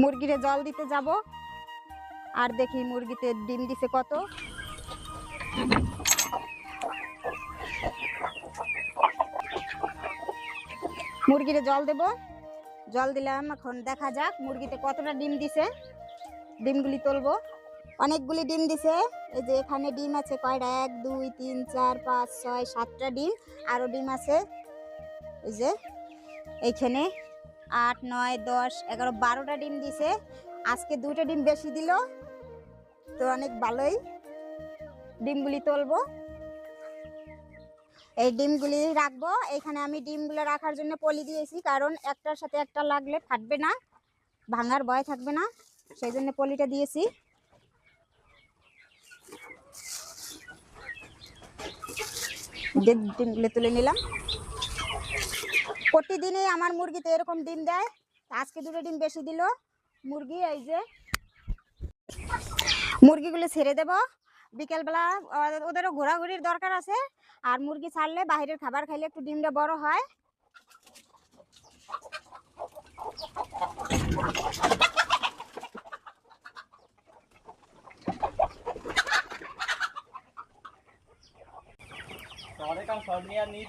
মুরগিরে জল দিতে যাব আর দেখি মুরগিতে ডিম দিছে কত। মুরগিরে জল দেব, জল দিলাম, এখন দেখা যাক মুরগিতে কতটা ডিম দিছে। ডিমগুলি তুলবো। অনেকগুলি ডিম দিছে। এই যে এখানে ডিম আছে কয়টা, 1 2 3 4 5 6 7টা ডিম। আরো ডিম আছে এই যে এইখানে 8 9 10 11 12টা ডিম দিছে। আজকে 2টা ডিম বেশি দিল, তো অনেক ভালোই। ডিমগুলি তুলবো, এই ডিমগুলি রাখবো এখানে। আমি ডিমগুলো রাখার জন্য পলি দিয়েছি, কারণ একটার সাথে একটা লাগলে ফাটবে না, ভাঙার ভয় থাকবে না, সেই জন্য পলিটা দিয়েছি। ডিমগুলো তুলে নিলাম। প্রতিদিনই আমার মুরগিতে এরকম ডিম দেয়, আজকে 2টা ডিম বেশি দিল মুরগি। এই যে মুরগিগুলো ছেড়ে দেব বিকেলবেলা, ওদেরও ঘোরাঘুরির দরকার আছে। আর মুরগি ছাড়লে বাইরের খাবার খাইলে একটু ডিমটা বড় হয়। অনেক শর্ট নিয়ে আর নিয়ে